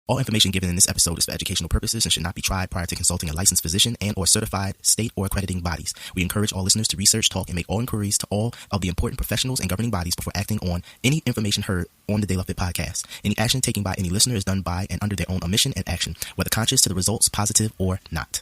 All information given in this episode is for educational purposes and should not be tried prior to consulting a licensed physician and or certified state or accrediting bodies. We encourage all listeners to research, talk, and make all inquiries to all of the important professionals and governing bodies before acting on any information heard on the De La Fit podcast. Any action taken by any listener is done by and under their own omission and action, whether conscious to the results, positive or not.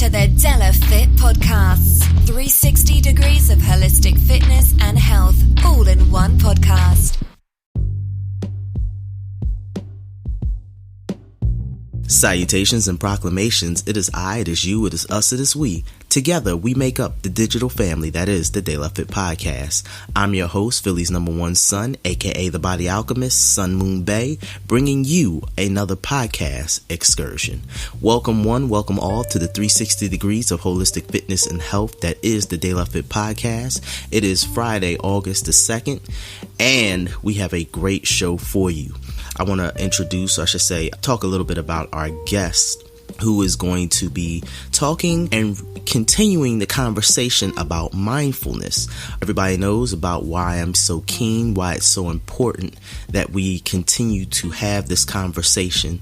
To the De La Fit Podcasts, 360 degrees of holistic fitness and health, all in one podcast. Salutations and proclamations. It is I, it is you, it is us, it is we. Together, we make up the digital family that is the De La Fit Podcast. I'm your host, Philly's #1 son, aka the Body Alchemist, Sun Moon Bay, bringing you another podcast excursion. Welcome one, welcome all to the 360 degrees of holistic fitness and health that is the De La Fit Podcast. It is Friday, August the 2nd, and we have a great show for you. I want to introduce, I should say, talk a little bit about our guest who is going to be talking and continuing the conversation about mindfulness. Everybody knows about why I'm so keen, why it's so important that we continue to have this conversation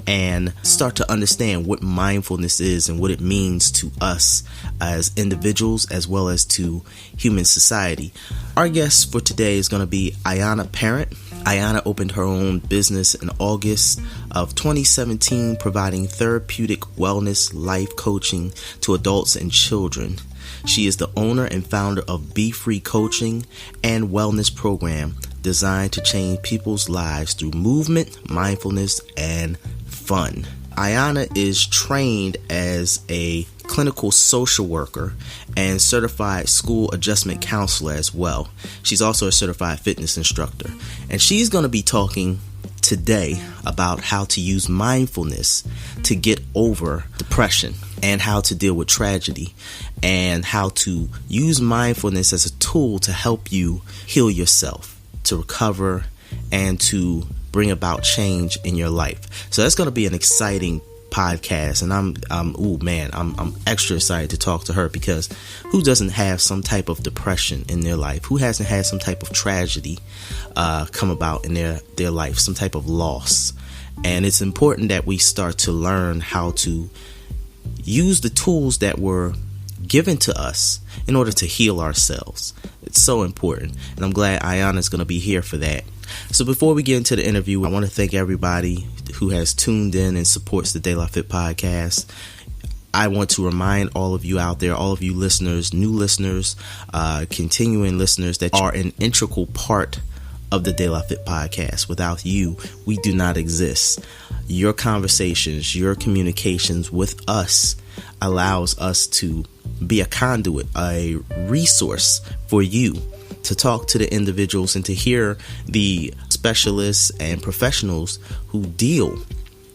and start to understand what mindfulness is and what it means to us as individuals as well as to human society. Our guest for today is going to be Ayanna Parrent. Ayanna opened her own business in August of 2017, providing therapeutic wellness life coaching to adults and children. She is the owner and founder of Be Free Coaching and Wellness Program designed to change people's lives through movement, mindfulness, and fun. Ayanna is trained as a clinical social worker and certified school adjustment counselor as well. She's also a certified fitness instructor. And she's going to be talking today about how to use mindfulness to get over depression and how to deal with tragedy and how to use mindfulness as a tool to help you heal yourself, to recover, and to bring about change in your life. So that's going to be an exciting podcast, and I'm extra excited to talk to her because who doesn't have some type of depression in their life? Who hasn't had some type of tragedy come about in their life, some type of loss? And it's important that we start to learn how to use the tools that were given to us in order to heal ourselves. It's so important, and I'm glad Ayanna is going to be here for that. So before we get into the interview, I want to thank everybody who has tuned in and supports the De La Fit Podcast. I want to remind all of you out there, all of you listeners, new listeners, continuing listeners, that are an integral part of the De La Fit Podcast. Without you, we do not exist. Your conversations, your communications with us allows us to be a conduit, a resource for you to talk to the individuals and to hear the specialists and professionals who deal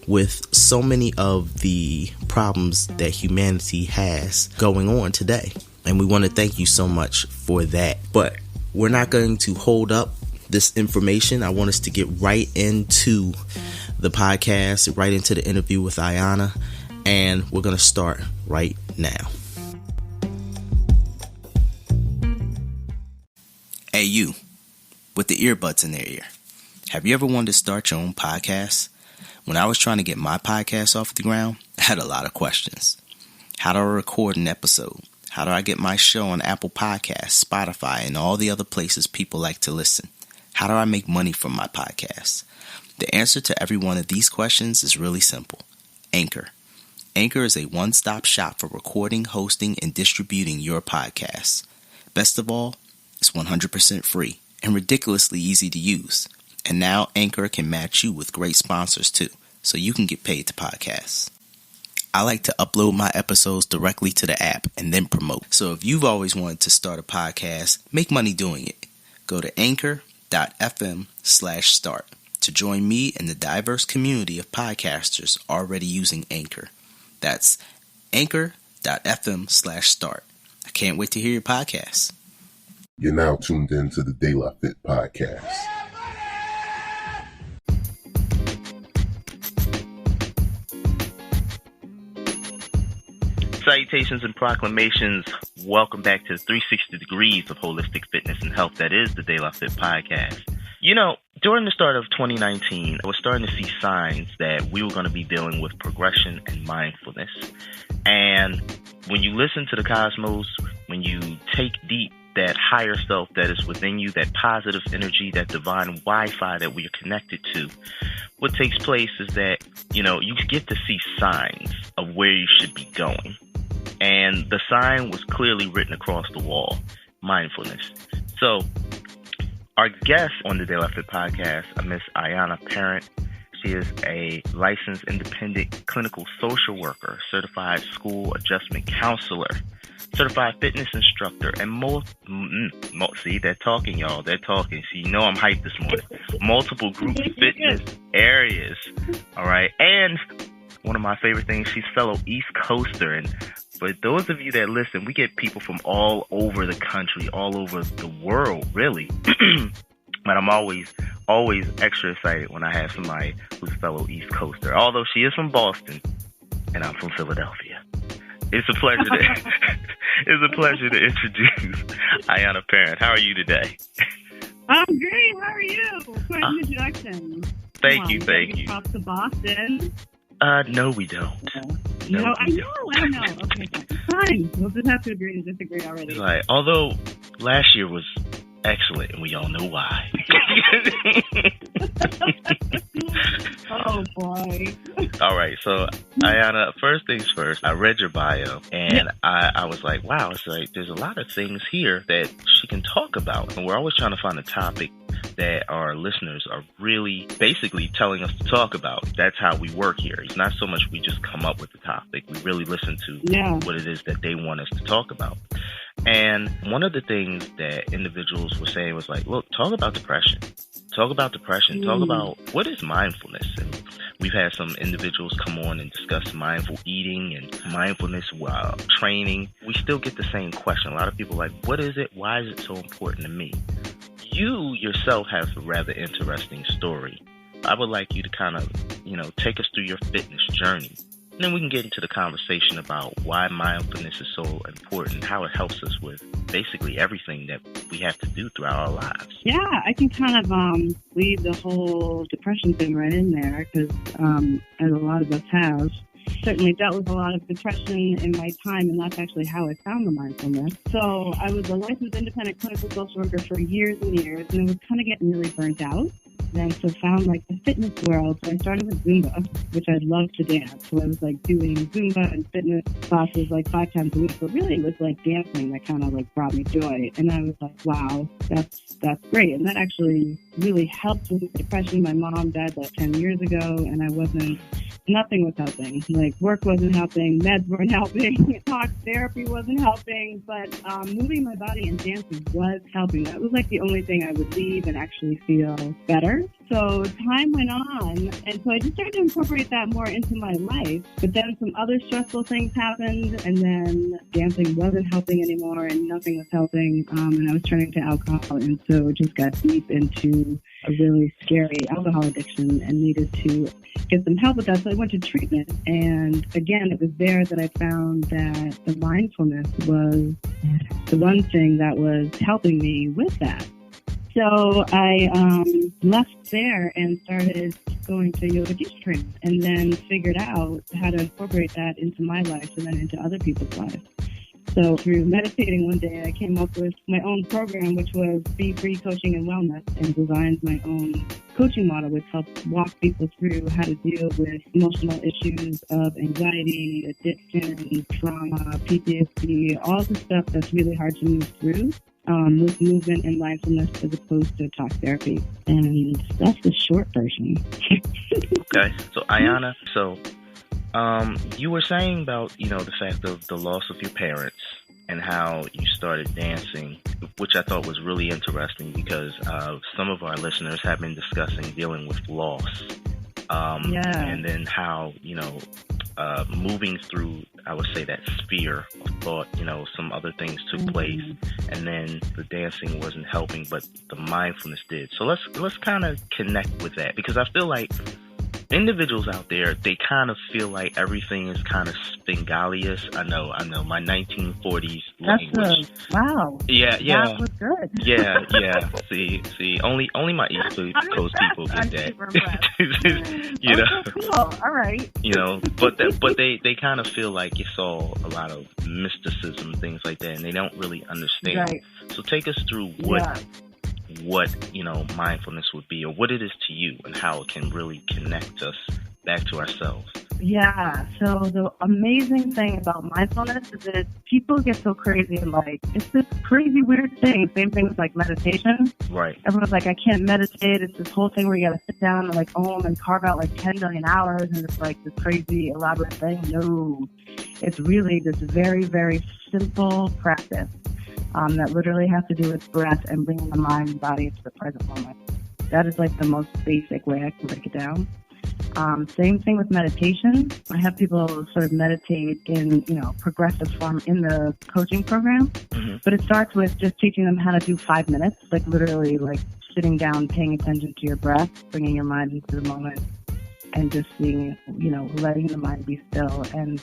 with so many of the problems that humanity has going on today. And we want to thank you so much for that. But we're not going to hold up this information. I want us to get right into the podcast, right into the interview with Ayanna. And we're going to start right now. Hey, you, with the earbuds in their ear. Have you ever wanted to start your own podcast? When I was trying to get my podcast off the ground, I had a lot of questions. How do I record an episode? How do I get my show on Apple Podcasts, Spotify, and all the other places people like to listen? How do I make money from my podcast? The answer to every one of these questions is really simple. Anchor. Anchor is a one-stop shop for recording, hosting, and distributing your podcasts. Best of all, it's 100% free and ridiculously easy to use. And now Anchor can match you with great sponsors too, so you can get paid to podcast. I like to upload my episodes directly to the app and then promote. So if you've always wanted to start a podcast, make money doing it. Go to anchor.fm/start to join me and the diverse community of podcasters already using Anchor. That's anchor.fm/start. I can't wait to hear your podcast. You're now tuned in to the De La Fit Podcast. Salutations and proclamations. Welcome back to the 360 Degrees of Holistic Fitness and Health. That is the De La Fit Podcast. You know, during the start of 2019, I was starting to see signs that we were going to be dealing with progression and mindfulness. And when you listen to the cosmos, when you take deep that higher self that is within you, that positive energy, that divine Wi-Fi that we are connected to, what takes place is that, you know, you get to see signs of where you should be going. And the sign was clearly written across the wall, mindfulness. So our guest on the De La Fit Podcast, Miss Ayanna Parrent. She is a licensed independent clinical social worker, certified school adjustment counselor, certified fitness instructor, and see, they're talking, y'all. They're talking. See, you know I'm hyped this morning. Multiple group fitness areas. All right. And one of my favorite things, she's fellow East Coaster. And for those of you that listen, we get people from all over the country, all over the world, really. But I'm always extra excited when I have somebody who's a fellow East Coaster. Although she is from Boston and I'm from Philadelphia. It's a pleasure to introduce Ayanna Parrent. How are you today? I'm great. How are you? Quite an introduction. Thank you. Props to Boston. No, we don't. No, I know. Okay, fine. We'll just have to agree to disagree already. Right. Although last year was excellent, and we all know why. Oh, boy. All right. So, Ayanna, first things first, I read your bio, and I was like, wow, it's like there's a lot of things here that she can talk about. And we're always trying to find a topic that our listeners are really basically telling us to talk about. That's how we work here. It's not so much we just come up with the topic. We really listen to what it is that they want us to talk about. And one of the things that individuals were saying was like, look, talk about depression. Talk about what is mindfulness. And we've had some individuals come on and discuss mindful eating and mindfulness while training. We still get the same question. A lot of people are like, what is it? Why is it so important to me? You yourself have a rather interesting story. I would like you to kind of, take us through your fitness journey. And then we can get into the conversation about why mindfulness is so important, how it helps us with basically everything that we have to do throughout our lives. Yeah, I can kind of leave the whole depression thing right in there because, as a lot of us have, certainly dealt with a lot of depression in my time, and that's actually how I found the mindfulness. So I was a licensed independent clinical social worker for years and years, and I was kind of getting really burnt out. Then so found like the fitness world. So I started with Zumba, which I love to dance. So I was like doing Zumba and fitness classes like 5 times a week. But really it was like dancing that kind of like brought me joy. And I was like, wow, that's great. And that actually really helped with depression. My mom died like 10 years ago, and nothing was helping. Like work wasn't helping, meds weren't helping, talk therapy wasn't helping, but moving my body and dancing was helping. That was like the only thing I would leave and actually feel better. So time went on, and so I just started to incorporate that more into my life. But then some other stressful things happened, and then dancing wasn't helping anymore, and nothing was helping, and I was turning to alcohol, and so just got deep into a really scary alcohol addiction and needed to get some help with that. So I went to treatment, and again, it was there that I found that the mindfulness was the one thing that was helping me with that. So I left there and started going to yoga teacher training, and then figured out how to incorporate that into my life and then into other people's lives. So through meditating one day, I came up with my own program, which was Be Free Coaching and Wellness, and designed my own coaching model, which helps walk people through how to deal with emotional issues of anxiety, addiction, trauma, PTSD, all the stuff that's really hard to move through. With movement and mindfulness as opposed to talk therapy. And that's the short version. Okay. So, Ayanna, You were saying about, the fact of the loss of your parents and how you started dancing, which I thought was really interesting because some of our listeners have been discussing dealing with loss. And then how, moving through, I would say, that sphere of thought, some other things took place, and then the dancing wasn't helping, but the mindfulness did. So let's kind of connect with that, because I feel like individuals out there, they kind of feel like everything is kind of Spengalius. I know, my 1940s language. Wow. Yeah. That was good. Yeah. See, only my East Coast people get that. Cool. All right. But they kind of feel like it's all a lot of mysticism, things like that, and they don't really understand. Right. So take us through what mindfulness would be, or what it is to you, and how it can really connect us back to ourselves. Yeah, so the amazing thing about mindfulness is that people get so crazy and it's this crazy weird thing. Same thing with meditation. Right. Everyone's like, I can't meditate. It's this whole thing where you gotta sit down and and carve out 10 million hours, and it's this crazy elaborate thing. No, it's really this very, very simple practice that literally has to do with breath and bringing the mind and body into the present moment. That is the most basic way I can break it down. Same thing with meditation. I have people sort of meditate in, progressive form in the coaching program, but it starts with just teaching them how to do 5 minutes, literally sitting down, paying attention to your breath, bringing your mind into the moment, and just seeing, letting the mind be still and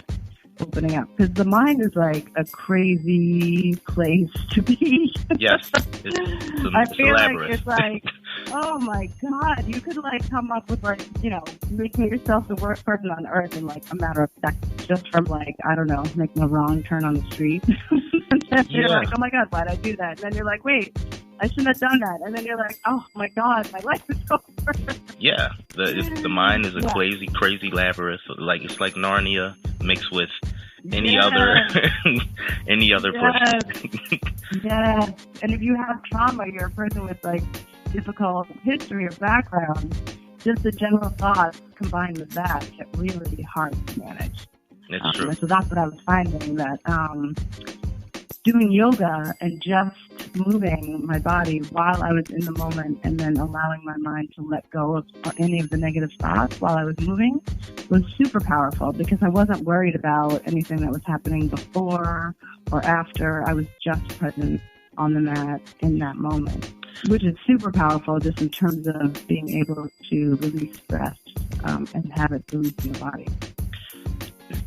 opening up, because the mind is a crazy place to be. Yes, I feel it's oh my God, you could come up with making yourself the worst person on earth in a matter of seconds, just from I don't know, making a wrong turn on the street. And then you're oh my God, why'd I do that? And then you're wait, I shouldn't have done that. And then you're oh my God, my life is over. Yeah, the mind is a crazy labyrinth. It's like Narnia mixed with any other place. Yes, and if you have trauma, you're a person with difficult history or background. Just the general thoughts combined with that get really hard to manage. That's true. So that's what I was finding, that doing yoga and just moving my body while I was in the moment, and then allowing my mind to let go of any of the negative thoughts while I was moving, was super powerful, because I wasn't worried about anything that was happening before or after. I was just present on the mat in that moment, which is super powerful just in terms of being able to release stress and have it release in the body.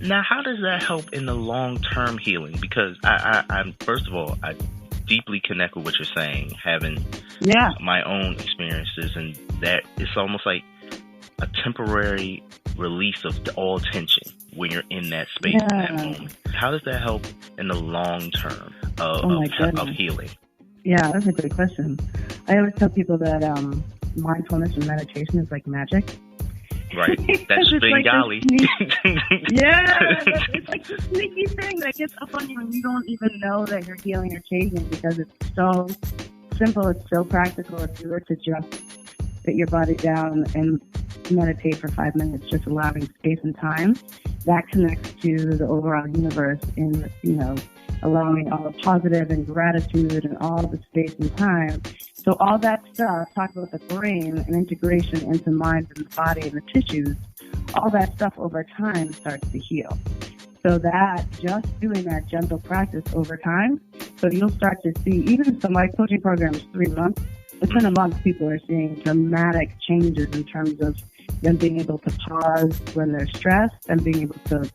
Now, how does that help in the long-term healing? Because I'm first of all, I deeply connect with what you're saying, having my own experiences, and that it's almost like a temporary release of all tension when you're in that space in that moment. How does that help in the long term of healing? Yeah, that's a great question. I always tell people that mindfulness and meditation is like magic. Right. That's Bengali. It's a sneaky thing that gets up on you and you don't even know that you're healing or changing, because it's so simple, it's so practical. If you were to just sit your body down and meditate for 5 minutes, just allowing space and time, that connects to the overall universe in, allowing all the positive and gratitude and all the space and time. So all that stuff, talk about the brain and integration into mind and the body and the tissues, all that stuff over time starts to heal. So that just doing that gentle practice over time, so you'll start to see, even so my coaching program is 3 months, within a month people are seeing dramatic changes in terms of them being able to pause when they're stressed and being able to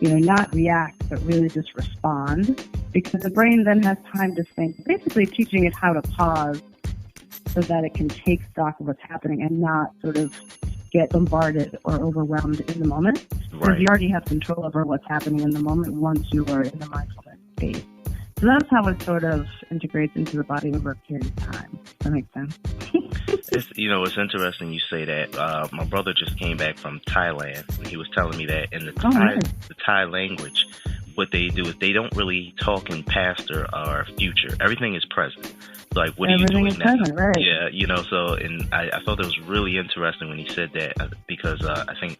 not react, but really just respond, because the brain then has time to think, basically teaching it how to pause so that it can take stock of what's happening and not sort of get bombarded or overwhelmed in the moment. Because you already have control over what's happening in the moment once you are in the mindfulness space. So that's how it sort of integrates into the body over a period of time. Does that make sense? It's interesting you say that. My brother just came back from Thailand, and he was telling me that in the Thai language, what they do is they don't really talk in past or future. Everything is present. Like, what Everything are you doing now? Present, right. Yeah, so, and I thought that was really interesting when he said that, because I think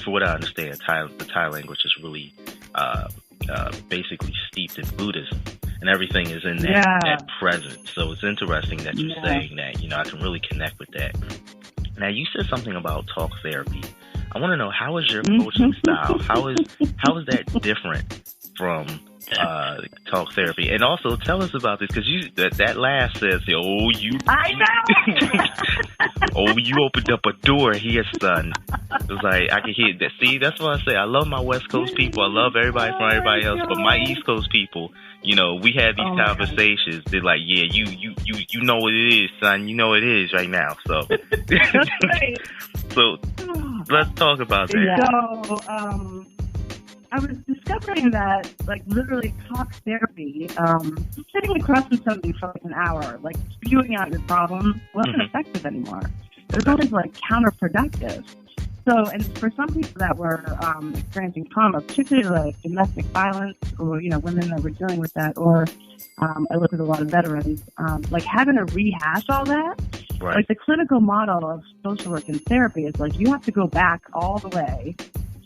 for what I understand, the Thai language is really basically steeped in Buddhism, and everything is in that present. So it's interesting that you're saying that. I can really connect with that. Now, you said something about talk therapy. I want to know, how is your coaching style? How is that different from talk therapy? And also, tell us about this, because that last says, I know. you opened up a door here, son. It was like, I can hear that. See, that's what I say. I love my West Coast people. I love everybody from everybody else, but my East Coast people, we have these conversations. They're like, yeah, you know what it is, son. You know what it is right now. So, that's right. So let's talk about that. Yeah. So, I was discovering that, literally talk therapy, sitting across from somebody for an hour, spewing out your problems, wasn't effective anymore. It was always, counterproductive. So, and for some people that were experiencing trauma, particularly domestic violence, or, women that were dealing with that, or I look at a lot of veterans, having to rehash all that. Right. The clinical model of social work and therapy is you have to go back all the way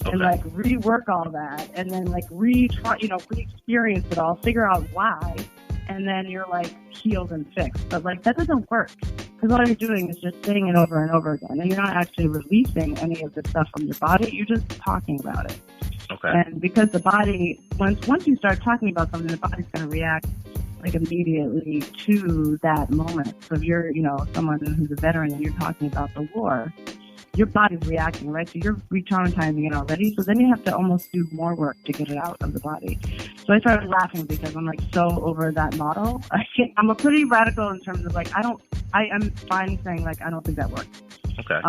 and rework all that, and then re-experience it all, figure out why, and then you're healed and fixed. But that doesn't work, because all you're doing is just saying it over and over again, and you're not actually releasing any of the stuff from your body. You're just talking about it. Okay. And because the body, once you start talking about something, the body's going to react immediately to that moment. So if you're, someone who's a veteran and you're talking about the war, your body's reacting, right? So you're re-traumatizing it already. So then you have to almost do more work to get it out of the body. So I started laughing because I'm so over that model. I'm a pretty radical in terms of I am fine saying I don't think that works. Okay.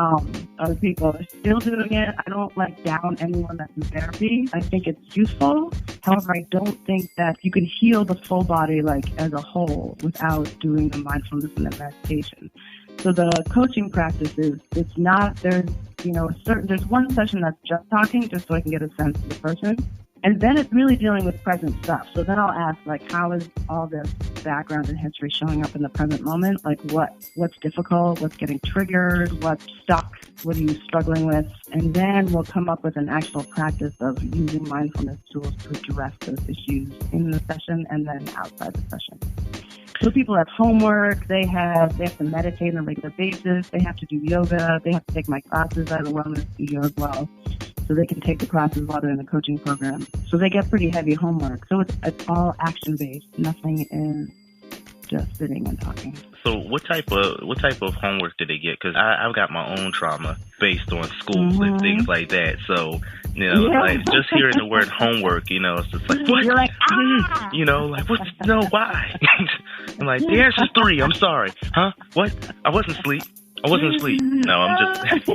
Other people are still doing it. I don't down anyone that's in therapy. I think it's useful. However, I don't think that you can heal the full body as a whole without doing the mindfulness and the meditation. So the coaching practice it's not, there's one session that's just talking, just so I can get a sense of the person. And then it's really dealing with present stuff. So then I'll ask, how is all this background and history showing up in the present moment? What's difficult? What's getting triggered? What's stuck? What are you struggling with? And then we'll come up with an actual practice of using mindfulness tools to address those issues in the session and then outside the session. So people have homework, they have to meditate on a regular basis, they have to do yoga, they have to take my classes at a wellness studio as well. So they can take the classes while they're in the coaching program. So they get pretty heavy homework. So it's all action-based. Nothing is just sitting and talking. So what type of homework do they get? Because I've got my own trauma based on schools and things like that. So, just hearing the word homework, it's just what? You're why? I'm the answer's 3. I'm sorry. Huh? What? I wasn't asleep. No, I'm just...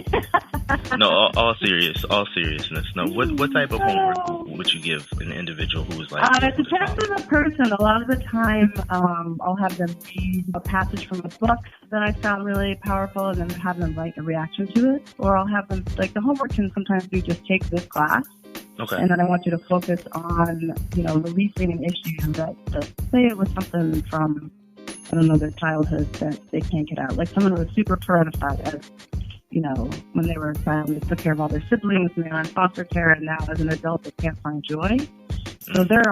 No, all seriousness. No, what type of homework would you give an individual who is it depends on the person. A lot of the time, I'll have them read a passage from a book that I found really powerful, and then have them write a reaction to it. Or I'll have them, the homework can sometimes be just take this class. Okay. And then I want you to focus on, releasing an issue that, say it was something from, their childhood that they can't get out. Someone who was super parentified as, when they were a child, they took care of all their siblings and they were in foster care, and now as an adult they can't find joy. So their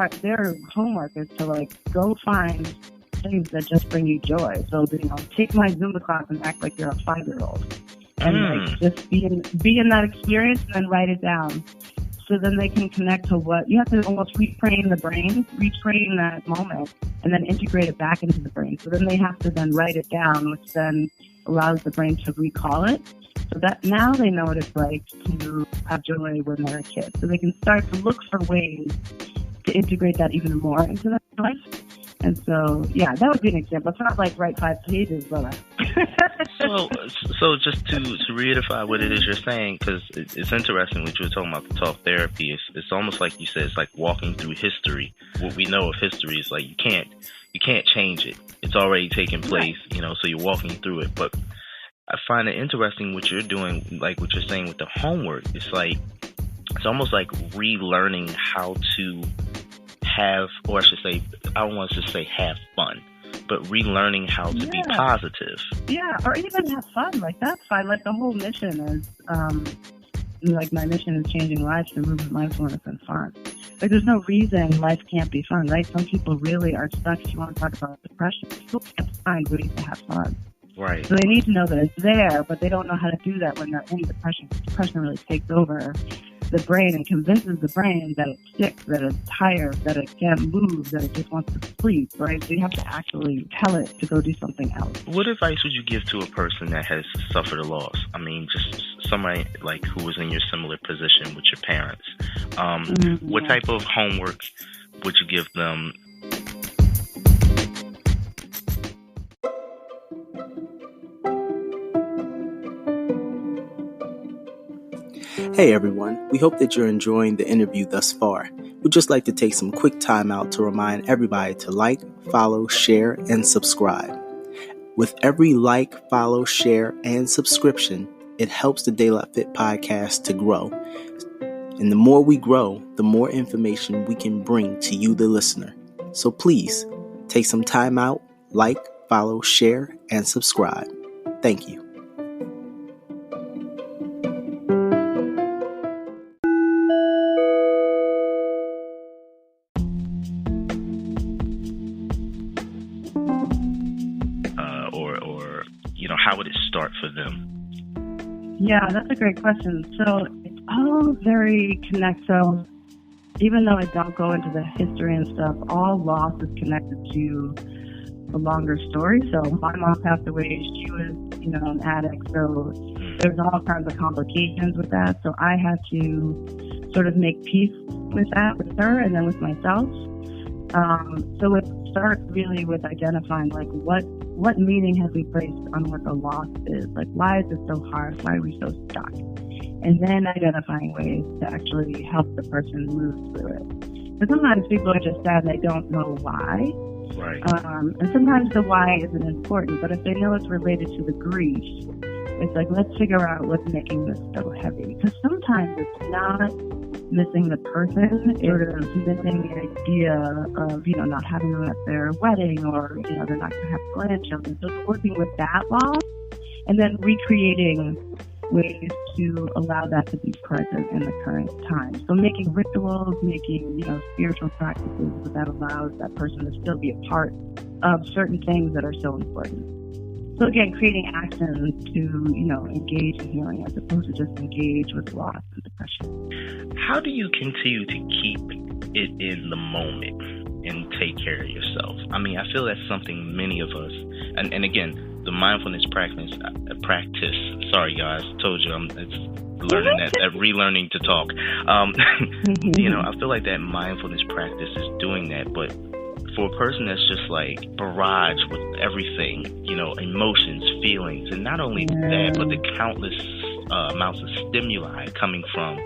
homework is to go find things that just bring you joy. So take my Zumba class and act like you're a 5-year-old, and just be in that experience and then write it down. So then they can connect to what you have to almost retrain the brain, retrain that moment, and then integrate it back into the brain. So then they have to then write it down, which then allows the brain to recall it. So that now they know what it's like to have joy when they're a kid. So they can start to look for ways to integrate that even more into their life. And so, that would be an example. It's not write 5 pages, but... So just to reiterate what it is you're saying, because it's interesting what you were talking about, the talk therapy. It's almost like you said, it's like walking through history. What we know of history is you can't change it. It's already taken place, so you're walking through it. But I find it interesting what you're doing, what you're saying with the homework. It's almost like relearning how to have, or I should say, I don't want to just say have fun, but relearning how to be positive. Yeah, or even have fun. That's fine. The whole mission is like my mission is changing lives through movement, mindfulness, and fun. Like there's no reason life can't be fun, right? Some people really are stuck. If you want to talk about depression, people can't find ways to have fun. Right. So they need to know that it's there, but they don't know how to do that when they're in depression. Depression really takes over the brain and convinces the brain that it's sick, that it's tired, that it can't move, that it just wants to sleep, right? So you have to actually tell it to go do something else. What advice would you give to a person that has suffered a loss? I mean, just somebody like who was in your similar position with your parents. What type of homework would you give them? Hey everyone, we hope that you're enjoying the interview thus far. We'd just like to take some quick time out to remind everybody to like, follow, share, and subscribe. With every like, follow, share, and subscription, it helps the Daylight Fit podcast to grow. And the more we grow, the more information we can bring to you, the listener. So please, take some time out, like, follow, share, and subscribe. Thank you. How would it start for them? Yeah, that's a great question. So it's all very connected. So even though I don't go into the history and stuff, all loss is connected to a longer story. So my mom passed away. She was, an addict. So there's all kinds of complications with that. So I had to sort of make peace with that, with her, and then with myself. So it starts really with identifying like what meaning have we placed on what the loss is? Like, why is it so hard? Why are we so stuck? And then identifying ways to actually help the person move through it. But sometimes people are just sad and they don't know why. Right. And sometimes the why isn't important, but if they know it's related to the grief, it's like, let's figure out what's making this so heavy. Because sometimes it's not missing the person, sort of missing the idea of, not having them at their wedding, or, they're not going to have grandchildren. So it's working with that loss and then recreating ways to allow that to be present in the current time. So making rituals, making, spiritual practices that allows that person to still be a part of certain things that are so important. So again, creating actions to, engage in healing as opposed to just engage with loss and depression. How do you continue to keep it in the moment and take care of yourself? I mean, I feel that's something many of us, and again, the mindfulness practice. Sorry, guys, told you it's relearning to talk. I feel like that mindfulness practice is doing that, but for a person that's just like barraged with everything, emotions, feelings, and not only that, but the countless amounts of stimuli coming from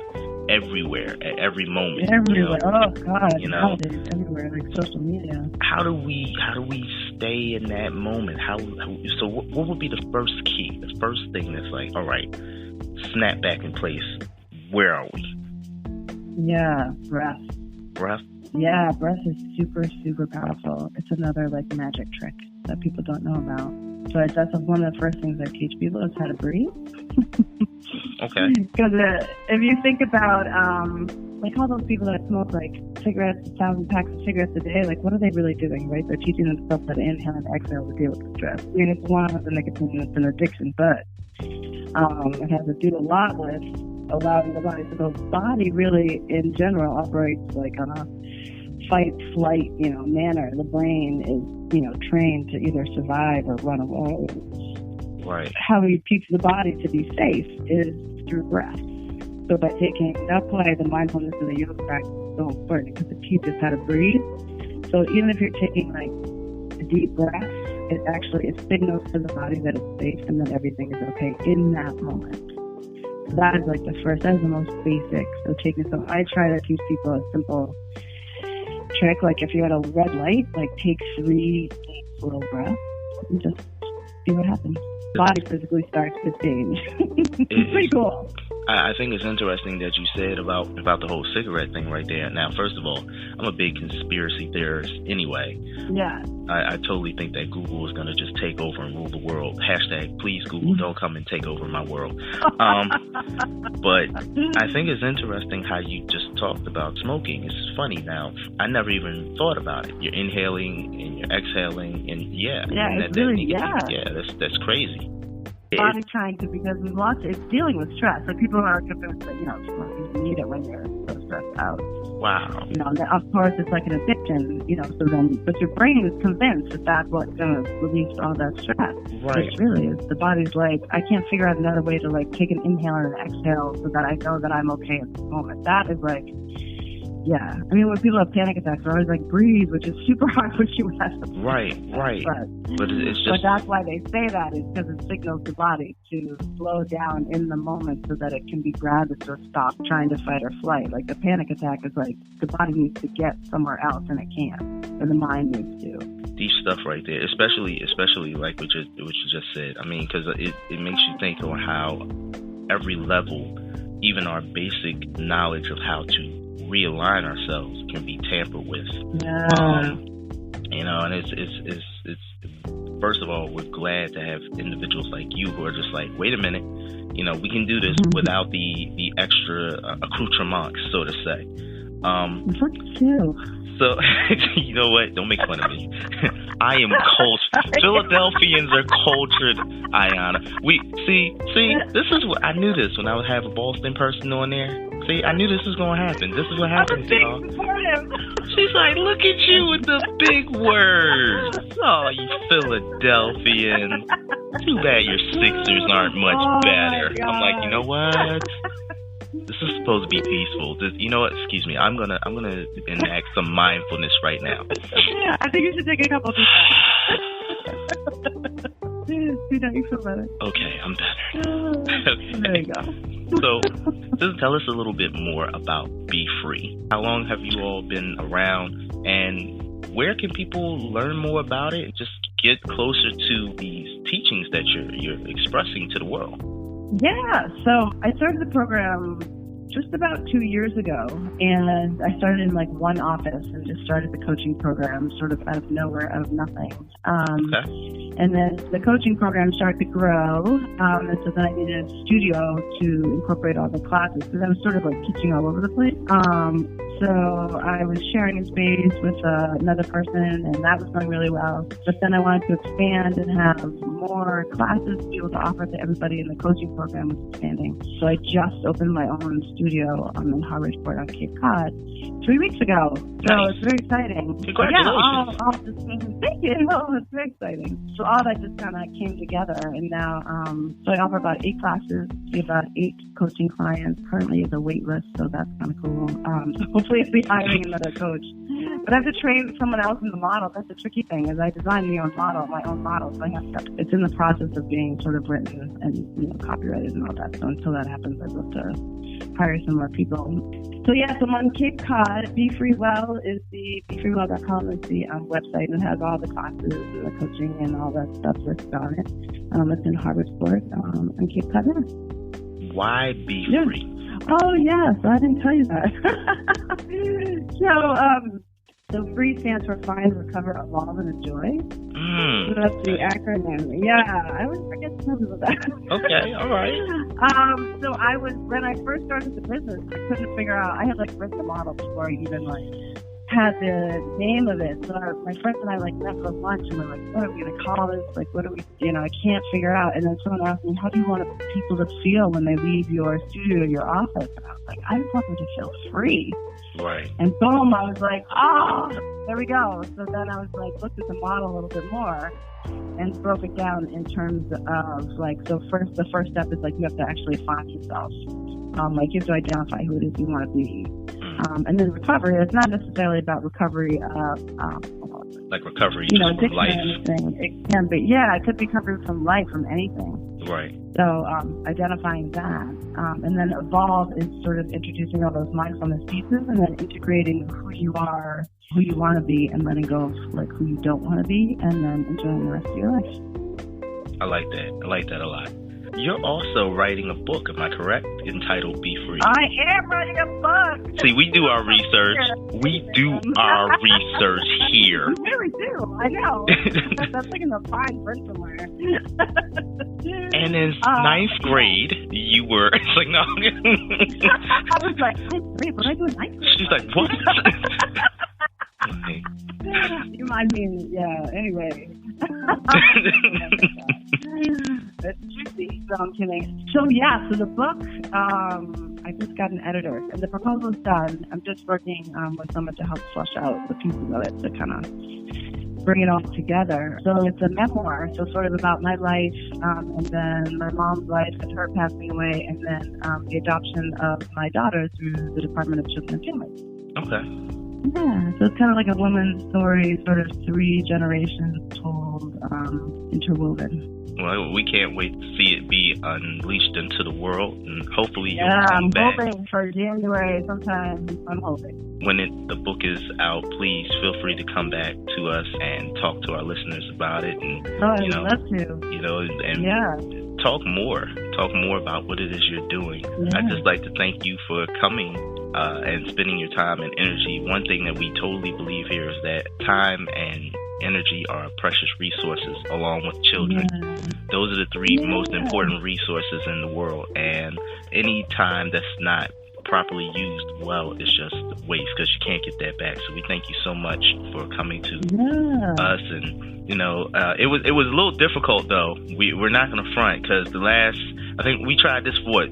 everywhere at every moment. Everywhere. Oh God. Nowadays, everywhere, like social media. How do we stay in that moment? So what would be the first key? The first thing that's like, all right, snap back in place. Where are we? Yeah, breath. Breath? Yeah, breath is super, super powerful. It's another like magic trick that people don't know about. But that's one of the first things I teach people is how to breathe. Okay. Because if you think about like all those people that smoke like cigarettes, 1,000 packs of cigarettes a day, like what are they really doing, right? They're teaching themselves how to inhale and exhale to deal with the stress. I mean, it's one of the nicotine, it's an addiction, but it has to do a lot with allowing the body. So the body really, in general, operates like on a fight, flight, manner. The brain is, trained to either survive or run away. Right. How we teach the body to be safe is through breath. So that's why the mindfulness and the yoga practice is so important, because it teaches how to breathe. So even if you're taking like a deep breath, it signals to the body that it's safe and that everything is okay in that moment. So that is like that is the most basic. So I try to teach people a simple trick, like if you're at a red light, like take 3 deep slow breaths and just see what happens. Body physically starts to change. It's pretty cool. I think it's interesting that you said about the whole cigarette thing right there. Now, first of all, I'm a big conspiracy theorist anyway. Yeah. I totally think that Google is going to just take over and rule the world hashtag please Google, don't come and take over my world. But I think it's interesting how you just talked about smoking. It's funny now. I never even thought about it. You're inhaling and you're exhaling, and that's crazy. Body trying to, because it's dealing with stress. So people are convinced that, you need it when you're so stressed out. Wow. Of course, it's like an addiction, so then, but your brain is convinced that that's what's going to release all that stress. Right. Which really is, the body's like, I can't figure out another way to like take an inhale and an exhale so that I know that I'm okay at this moment. That is like, yeah. I mean, when people have panic attacks, they're always like, breathe, which is super hard when you have to. Right. But it's just. But that's why they say that, is because it signals the body to slow down in the moment so that it can be grounded or stop trying to fight or flight. Like the panic attack is like the body needs to get somewhere else and it can't, or the mind needs to. Deep stuff right there, especially like what you just said. I mean, because it makes you think on how every level, even our basic knowledge of how to realign ourselves can be tampered with. Yeah. And it's first of all, we're glad to have individuals like you who are just like, wait a minute, we can do this without the extra accoutrements, so to say. Look at you. So, you know what? Don't make fun of me. I am cultured. Philadelphians are cultured, Ayanna. This is what I knew this when I would have a Boston person on there. See, I knew this was going to happen. This is what happens, y'all. She's like, look at you with the big words. Oh, you Philadelphians. Too bad your Sixers aren't much better. I'm like, you know what? This is supposed to be peaceful. You know what? Excuse me. I'm gonna enact some mindfulness right now. Yeah, I think you should take a couple of deep breaths. You feel better. Okay, I'm better. Okay. There you go. So, just tell us a little bit more about Be Free. How long have you all been around, and where can people learn more about it and just get closer to these teachings that you're expressing to the world? Yeah, so I started the program just about 2 years ago, and I started in like one office and just started the coaching program sort of out of nowhere, out of nothing. Okay. And then the coaching program started to grow, and so then I needed a studio to incorporate all the classes, because I was sort of like teaching all over the place. So I was sharing a space with another person, and that was going really well. But then I wanted to expand and have more classes to be able to offer to everybody, and the coaching program was expanding. So I just opened my own studio in Harwichport on Cape Cod 3 weeks ago. So It's very exciting. Congratulations. Thank you. It's very exciting. So all that just kind of came together, and now so I offer about 8 classes, see about 8 coaching clients. Currently, the wait list, so that's kind of cool. Hopefully, I'll be hiring another coach. But I have to train someone else in the model. That's the tricky thing, is I designed my own model, so I have to. It's in the process of being sort of written and copyrighted and all that. So until that happens, I'd love to hire some more people. So yes, I'm on Cape Cod. BeFreeWell is BeFreeWell.com is the website, and it has all the classes and the coaching and all that stuff listed on it. It's in Harwichport on Cape Cod. Yeah. Why Be Free? Oh yes, I didn't tell you that. So FREE stands for Find, Recover, Evolve, and Enjoy. So that's the acronym. Yeah, I always forget to tell people that. Okay, all right. So when I first started the business, I couldn't figure out. I had written the model before I even had the name of it. So my friends and I met for lunch, and we're like, what are we going to call this? What do we, I can't figure out. And then someone asked me, how do you want people to feel when they leave your studio, your office? And I was like, I just want them to feel free. Right. And boom, I was like, there we go. So then I was looked at the model a little bit more and broke it down in terms of the first step is you have to actually find yourself. You have to identify who it is you want to be. And then recovery, it's not necessarily about recovery of recovery from life. It can be, it could be recovery from life, from anything. Right. So identifying that, and then evolve is sort of introducing all those mindfulness pieces, and then integrating who you are, who you want to be, and letting go of who you don't want to be, and then enjoying the rest of your life. I like that a lot. you're also writing a book, am I correct? Entitled Be Free. I am writing a book. See, we do our research. We do our research here. You really do. I know. That's like in the fine print somewhere. And in ninth grade, you were. It's like, no. I was like, ninth grade? What am I doing ninth grade? She's like, what? I mean, yeah, anyway. It's juicy, so I'm kidding. So, yeah, so the book, I just got an editor, and the proposal's done. I'm just working with someone to help flesh out the pieces of it to kind of bring it all together. So it's a memoir, so sort of about my life, and then my mom's life and her passing away, and then the adoption of my daughter through the Department of Children and Families. Okay. Yeah, so it's kind of like a woman's story, sort of 3 generations told, interwoven. Well, we can't wait to see it be unleashed into the world, and hopefully you'll come come back. I'm hoping for January sometime. I'm hoping. When the book is out, please feel free to come back to us and talk to our listeners about it, and I'd love to. And talk more about what it is you're doing. Yeah. I'd just like to thank you for coming and spending your time and energy. One thing that we totally believe here is that time and energy are precious resources along with children. Yeah. Those are the 3 most important resources in the world, and any time that's not properly used well is just waste, because you can't get that back. So we thank you so much for coming to us, and it was a little difficult though. We're not going to front, because I think we tried this for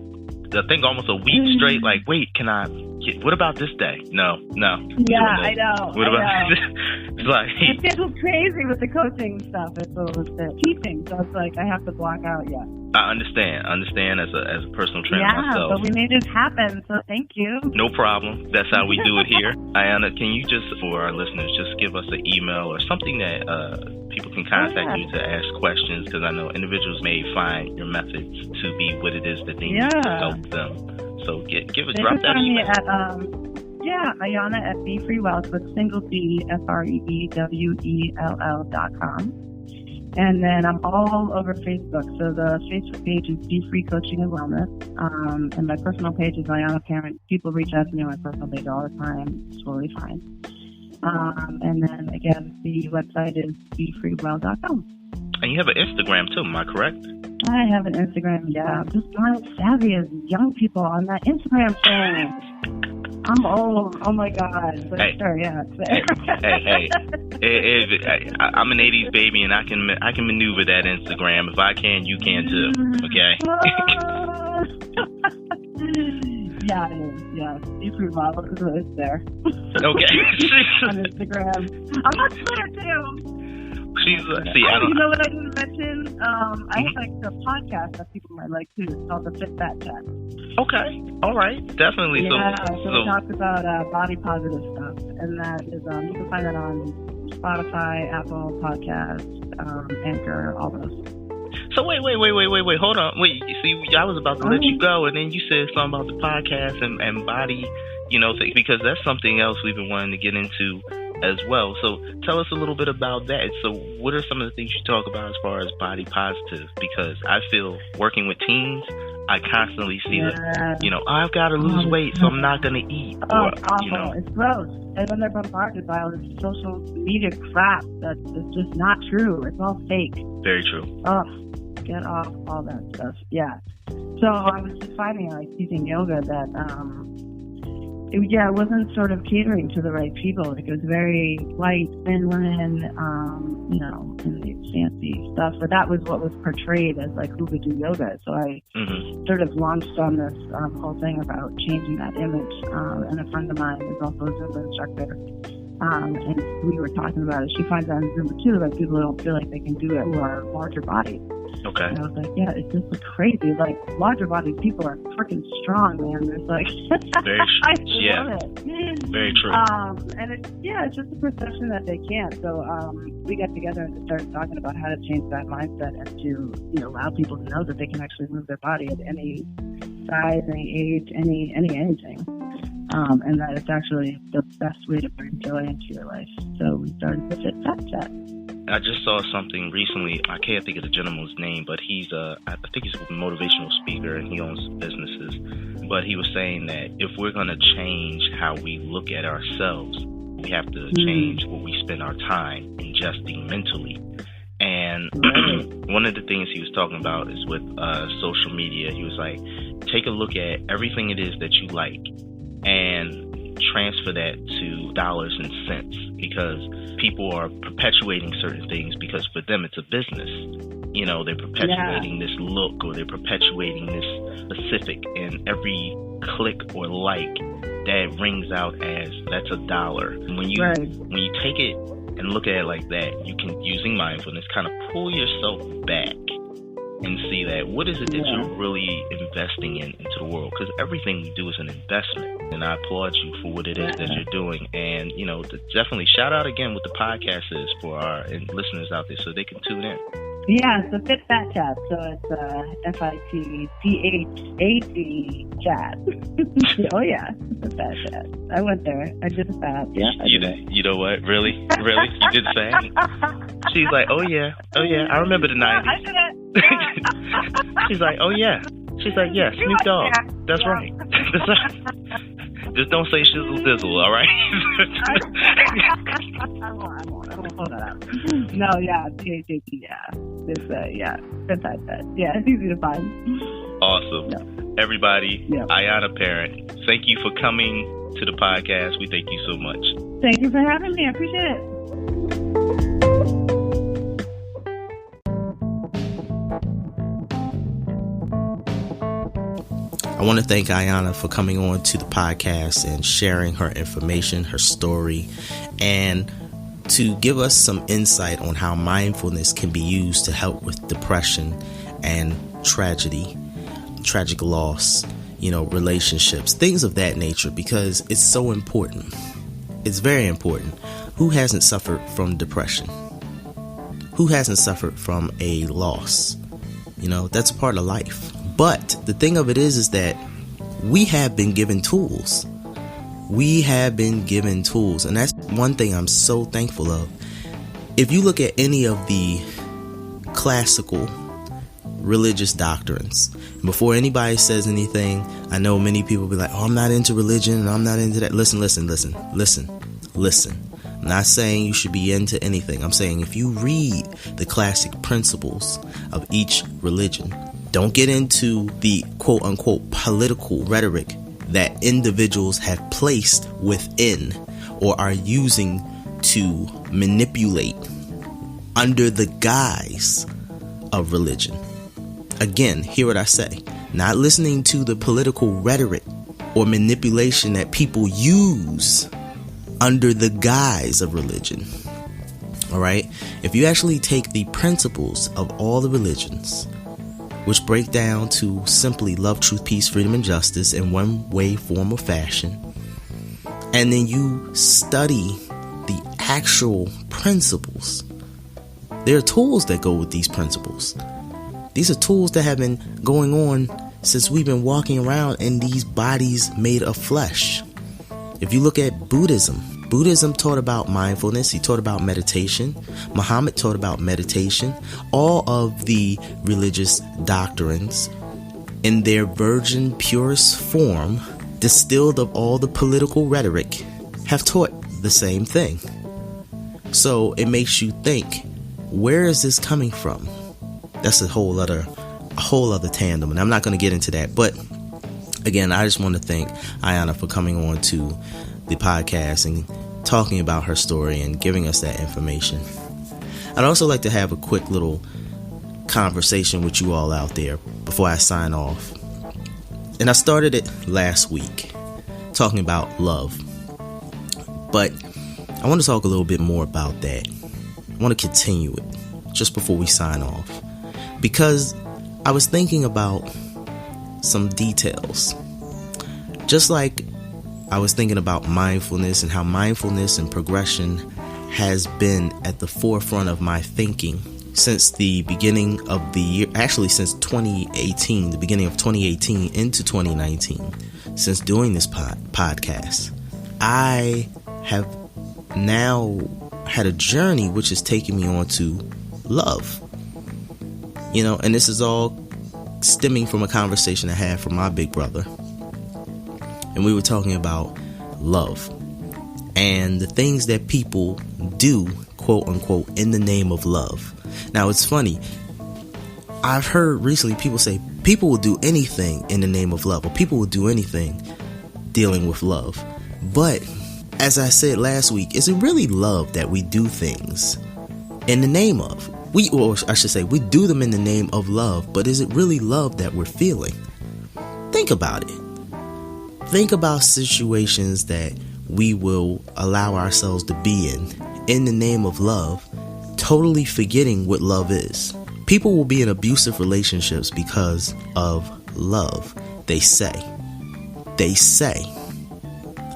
almost a week straight. Like, wait, what about this day? No. Yeah, I know. What about this? It's like, it's a little crazy with the coaching stuff. It's a little bit teaching, so it's like I have to block out. Yeah. I understand as a personal trainer myself. But we made it happen, so thank you. No problem. That's how we do it here. Ayanna, can you just, for our listeners, just give us an email or something that people can contact you to ask questions, because I know individuals may find your methods to be what it is that they need to help them. So drop that email. Ayanna at BeFreeWealth with single B, FREEWELL.com. And then I'm all over Facebook. So the Facebook page is Be Free Coaching and Wellness. And my personal page is Ayanna Parrent. People reach out to me on my personal page all the time. It's totally fine. And then again, the website is BeFreeWell.com. And you have an Instagram too, am I correct? I have an Instagram, yeah. I'm just not as savvy as young people on that Instagram thing. I'm old. Oh my God. But sure, yeah. Hey. I'm an 80s baby, and I can maneuver that Instagram. If I can, you can too. Okay. Yeah, it is. Yeah, Be Free Model, it's there. Okay. On Instagram. I'm on Twitter too. You know what I didn't mention? I have like a podcast that people might like too. It's called the Fit Fat Chat. Okay, all right, definitely. Yeah, so we talk about body positive stuff, and that is you can find that on Spotify, Apple Podcasts, Anchor, all those. So wait, hold on. Wait, you see, I was about to let you go, and then you said something about the podcast and body, because that's something else we've been wanting to get into as well. So tell us a little bit about that. So what are some of the things you talk about as far as body positive? Because I feel working with teens, I constantly see that, I've got to lose weight, so I'm not going to eat. It's awful. It's gross. And when they're bombarded by all this social media crap that is just not true. It's all fake. Very true. Oh, get off all that stuff. Yeah. So I was just finding, like, teaching yoga that, it wasn't sort of catering to the right people. Like, it was very light, thin women, and the fancy stuff. But that was what was portrayed as, like, who could do yoga. So I sort of launched on this whole thing about changing that image. And a friend of mine is also a Zumba instructor. And we were talking about it. She finds that in Zumba, too, like, people don't feel like they can do it who are larger bodies. Okay. And I was like, yeah, it's just crazy. Like, larger bodied people are freaking strong, man. There's like, very I love it. Very true. And it's just a perception that they can't. So we got together and started talking about how to change that mindset and to, allow people to know that they can actually move their body at any size, any age, anything. And that it's actually the best way to bring joy into your life. So we started the Fit Fat Chat. I just saw something recently. I can't think of the gentleman's name, but I think he's a motivational speaker and he owns businesses. But he was saying that if we're going to change how we look at ourselves, we have to change where we spend our time ingesting mentally. And one of the things he was talking about is with social media. He was like, take a look at everything it is that you like and transfer that to dollars and cents, because people are perpetuating certain things because for them it's a business. You know, they're perpetuating this look, or they're perpetuating this specific, and every click or like that rings out as that's $1. And when you take it and look at it like that, you can, using mindfulness, kind of pull yourself back and see that what is it that you're really investing into the world, because everything we do is an investment. And I applaud you for what it is that you're doing. And, you know, definitely shout out again what the podcast is for our listeners out there so they can tune in. Yeah, it's the Fit Fat Chat. So it's FITCHAT chat. Oh yeah, the Fat Chat. I went there. I did the fat. Yeah. You know what? Really? You did the same? She's like, oh yeah. I remember the 90s. I did it. She's like, oh yeah. She's like, yeah, Snoop Dogg. That's right. That's right. Just don't say shizzle dizzle, all right? I won't hold that up. No, yeah, PHAT, yeah. It's, yeah, it's easy to find. Awesome. Yeah. Everybody, Ayanna Parrent, thank you for coming to the podcast. We thank you so much. Thank you for having me. I appreciate it. I want to thank Ayanna for coming on to the podcast and sharing her information, her story, and to give us some insight on how mindfulness can be used to help with depression and tragic loss, relationships, things of that nature, because it's so important. It's very important. Who hasn't suffered from depression? Who hasn't suffered from a loss? That's a part of life. But the thing of it is that we have been given tools. We have been given tools. And that's one thing I'm so thankful of. If you look at any of the classical religious doctrines, before anybody says anything, I know many people be like, oh, I'm not into religion and I'm not into that. Listen. I'm not saying you should be into anything. I'm saying if you read the classic principles of each religion, don't get into the quote unquote political rhetoric that individuals have placed within or are using to manipulate under the guise of religion. Again, hear what I say. Not listening to the political rhetoric or manipulation that people use under the guise of religion. All right? If you actually take the principles of all the religions, which break down to simply love, truth, peace, freedom, and justice in one way, form, or fashion, and then you study the actual principles, there are tools that go with these principles. These are tools that have been going on since we've been walking around in these bodies made of flesh. If you look at Buddhism taught about mindfulness. He taught about meditation. Muhammad taught about meditation. All of the religious doctrines in their virgin purest form, distilled of all the political rhetoric, have taught the same thing. So it makes you think, where is this coming from? That's a whole other tandem, and I'm not going to get into that. But again, I just want to thank Ayanna for coming on to the podcast and talking about her story and giving us that information. I'd also like to have a quick little conversation with you all out there before I sign off. And I started it last week talking about love, but I want to talk a little bit more about that. I want to continue it just before we sign off, because I was thinking about some details. Just like I was thinking about mindfulness and how mindfulness and progression has been at the forefront of my thinking since the beginning of the year, actually since 2018, the beginning of 2018 into 2019, since doing this podcast. I have now had a journey which has taken me on to love. And this is all stemming from a conversation I had from my big brother. And we were talking about love and the things that people do, quote unquote, in the name of love. Now, it's funny. I've heard recently people say people will do anything in the name of love, or people will do anything dealing with love. But as I said last week, is it really love that we do things in the name of? We do them in the name of love, but is it really love that we're feeling? Think about it. Think about situations that we will allow ourselves to be in the name of love, totally forgetting what love is. People will be in abusive relationships because of love. They say,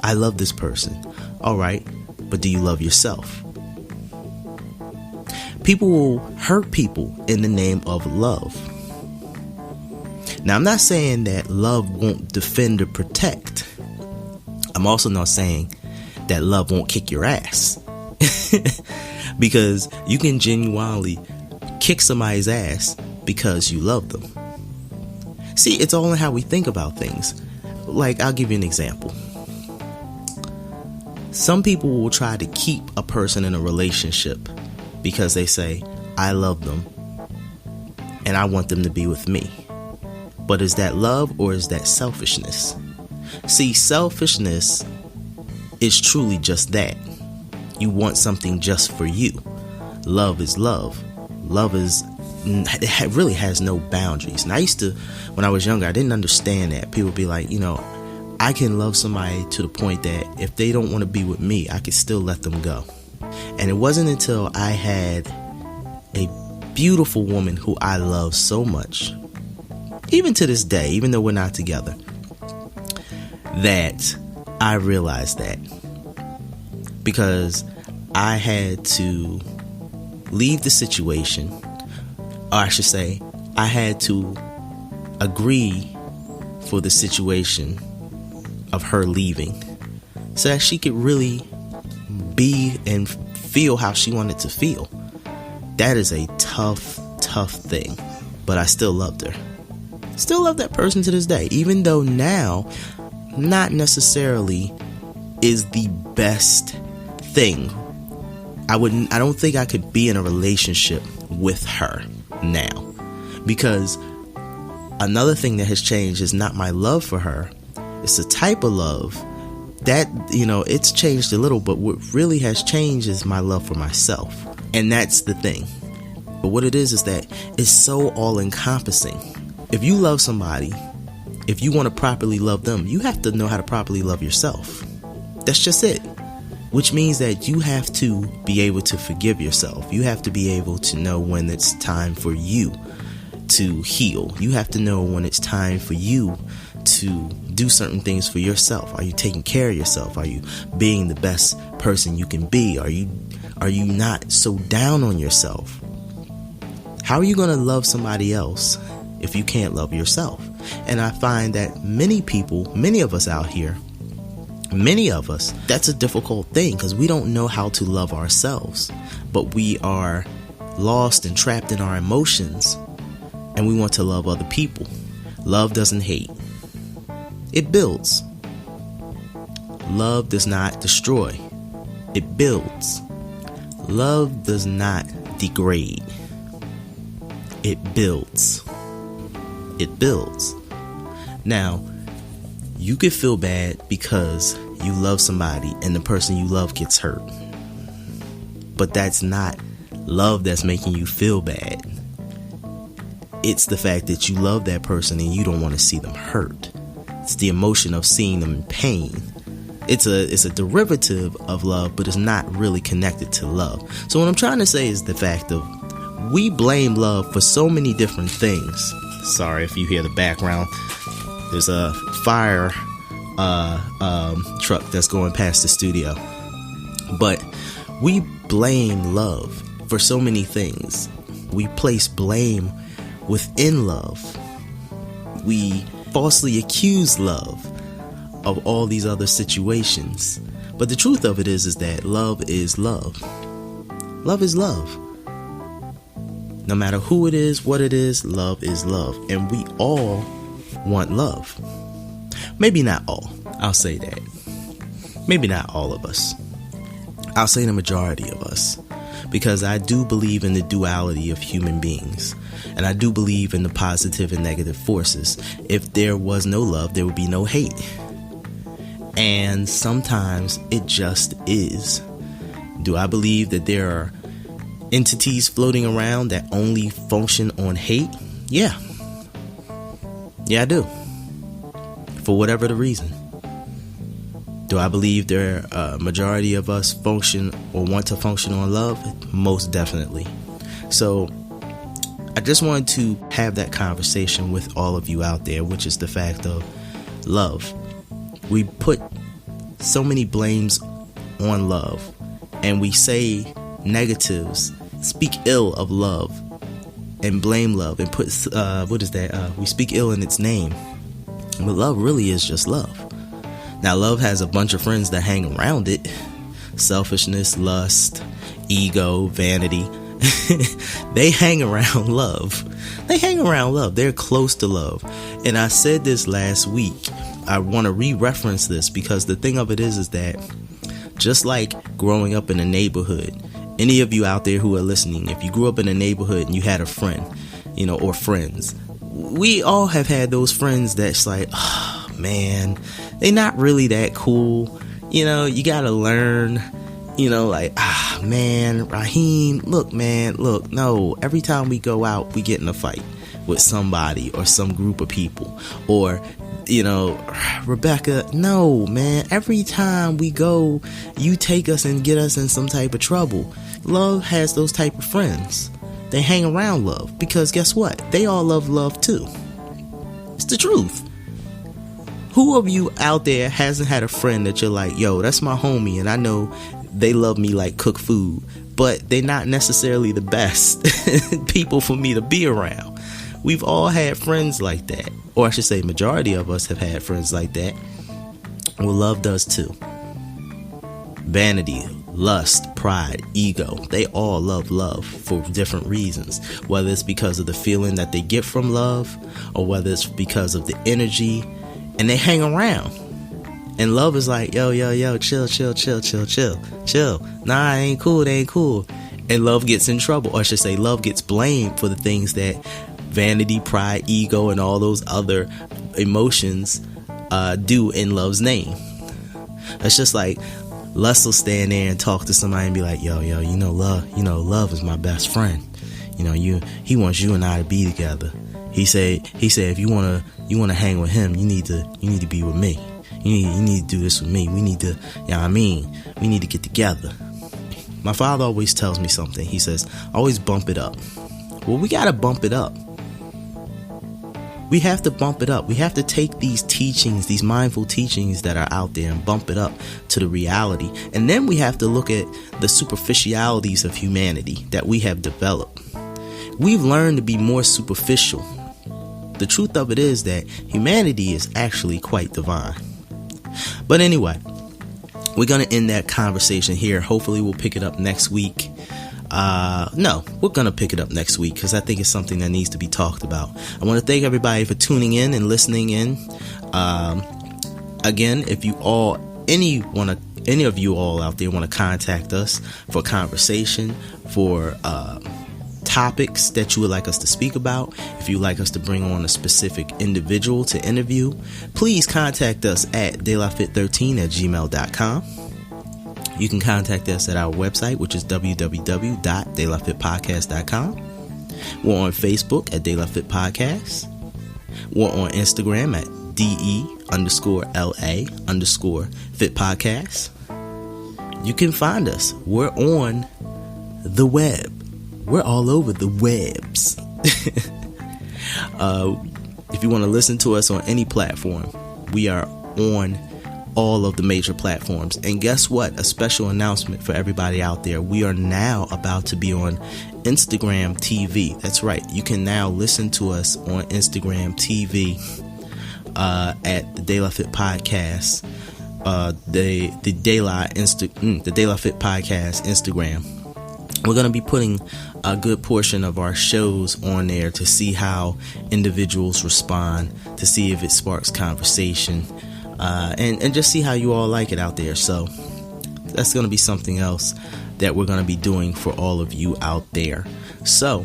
I love this person. All right, but do you love yourself? People will hurt people in the name of love. Now, I'm not saying that love won't defend or protect. I'm also not saying that love won't kick your ass. Because you can genuinely kick somebody's ass because you love them. See, it's all in how we think about things. Like, I'll give you an example. Some people will try to keep a person in a relationship because they say, I love them and I want them to be with me. But is that love or is that selfishness? See, selfishness is truly just that. You want something just for you. Love is love. It really has no boundaries. And I used to, when I was younger, I didn't understand that. People would be like, I can love somebody to the point that if they don't want to be with me, I could still let them go. And it wasn't until I had a beautiful woman who I love so much, even to this day, even though we're not together, that I realized that. Because I had to leave the situation, or I should say, I had to agree for the situation of her leaving so that she could really be and feel how she wanted to feel. That is a tough thing, but I still loved her. Still love that person to this day, even though now not necessarily is the best thing. I don't think I could be in a relationship with her now, because another thing that has changed is not my love for her. It's the type of love that, it's changed a little, but what really has changed is my love for myself. And that's the thing. But what it is that it's so all encompassing. If you love somebody, if you want to properly love them, you have to know how to properly love yourself. That's just it. Which means that you have to be able to forgive yourself. You have to be able to know when it's time for you to heal. You have to know when it's time for you to do certain things for yourself. Are you taking care of yourself? Are you being the best person you can be? Are you not so down on yourself? How are you going to love somebody else if you can't love yourself? And I find that many of us out here, that's a difficult thing, because we don't know how to love ourselves, but we are lost and trapped in our emotions, and we want to love other people. Love doesn't hate. It builds. Love does not destroy. It builds. Love does not degrade. It builds. It builds. Now, you could feel bad because you love somebody and the person you love gets hurt. But that's not love that's making you feel bad. It's the fact that you love that person and you don't want to see them hurt. It's the emotion of seeing them in pain. It's a derivative of love, but it's not really connected to love. So what I'm trying to say is the fact of we blame love for so many different things. Sorry if you hear the background. There's a fire truck that's going past the studio. But we blame love for so many things. We place blame within love. We falsely accuse love of all these other situations. But the truth of it is that love is love. Love is love. No matter who it is, what it is, love is love. And we all want love. Maybe not all. I'll say that. Maybe not all of us. I'll say the majority of us. Because I do believe in the duality of human beings. And I do believe in the positive and negative forces. If there was no love, there would be no hate. And sometimes it just is. Do I believe that there are entities floating around that only function on hate? Yeah. Yeah, I do. For whatever the reason. Do I believe there are a majority of us function or want to function on love? Most definitely. So I just wanted to have that conversation with all of you out there, which is the fact of love. We put so many blames on love, and we say negatives, speak ill of love, and blame love, and put we speak ill in its name. But love really is just love. Now, love has a bunch of friends that hang around it. Selfishness, lust, ego, vanity. They hang around love. They hang around love. They're close to love. And I said this last week. I want to re-reference this because the thing of it is that just like growing up in a neighborhood, any of you out there who are listening, if you grew up in a neighborhood and you had a friend, or friends, we all have had those friends that's like, oh man, they not really that cool. You gotta learn, man, Raheem, look, no, every time we go out, we get in a fight with somebody or some group of people. Or, Rebecca, no, man, every time we go, you take us and get us in some type of trouble. Love has those type of friends. They hang around love because guess what? They all love love too. It's the truth. Who of you out there hasn't had a friend that you're like, yo, that's my homie, and I know they love me like cook food, but they're not necessarily the best people for me to be around. We've all had friends like that. Or I should say majority of us have had friends like that. Well, love does too. Vanity, lust, pride, ego, they all love love for different reasons. Whether it's because of the feeling that they get from love, or whether it's because of the energy, and they hang around. And love is like, yo, chill. Nah, it ain't cool, they ain't cool. And love gets in trouble. Or I should say love gets blamed for the things that vanity, pride, ego, and all those other emotions do in love's name. It's just like lust will stand there and talk to somebody and be like, yo, love is my best friend. He wants you and I to be together. He said if you wanna hang with him, you need to be with me. You need to do this with me. We need to, we need to get together. My father always tells me something. He says, always bump it up. Well, we gotta bump it up. We have to bump it up. We have to take these teachings, these mindful teachings that are out there, and bump it up to the reality. And then we have to look at the superficialities of humanity that we have developed. We've learned to be more superficial. The truth of it is that humanity is actually quite divine. But anyway, we're going to end that conversation here. Hopefully we'll pick it up next week. No, we're going to pick it up next week because I think it's something that needs to be talked about. I want to thank everybody for tuning in and listening in. Again, if you all, any of you all out there want to contact us for conversation, for topics that you would like us to speak about, if you'd like us to bring on a specific individual to interview, please contact us at delafit13@gmail.com. You can contact us at our website, which is www.delafitpodcast.com. We're on Facebook at DeLaFit Podcast. We're on Instagram at DE_LA_Fit Podcast. You can find us. We're on the web. We're all over the webs. If you want to listen to us on any platform, we are on all of the major platforms. And guess what? A special announcement for everybody out there. We are now about to be on Instagram TV. That's right. You can now listen to us on Instagram TV at the De La Fit Podcast. The De La Fit Podcast Instagram. We're going to be putting a good portion of our shows on there to see how individuals respond, to see if it sparks conversation, and just see how you all like it out there. So that's going to be something else that we're going to be doing for all of you out there. So,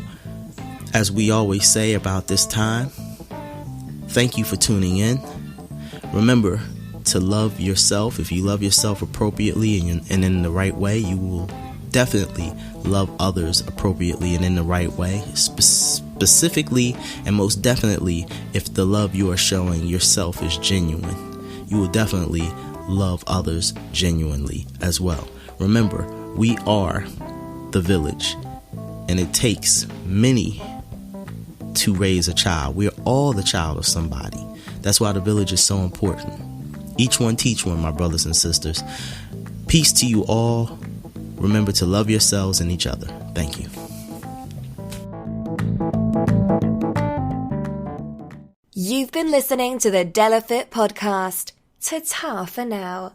as we always say about this time, thank you for tuning in. Remember to love yourself. If you love yourself appropriately and in the right way, you will definitely love others appropriately and in the right way. Specifically and most definitely, if the love you are showing yourself is genuine, you will definitely love others genuinely as well. Remember, we are the village, and it takes many to raise a child. We're all the child of somebody. That's why the village is so important. Each one teach one, my brothers and sisters. Peace to you all. Remember to love yourselves and each other. Thank you. You've been listening to the Delafit podcast. Ta-ta for now.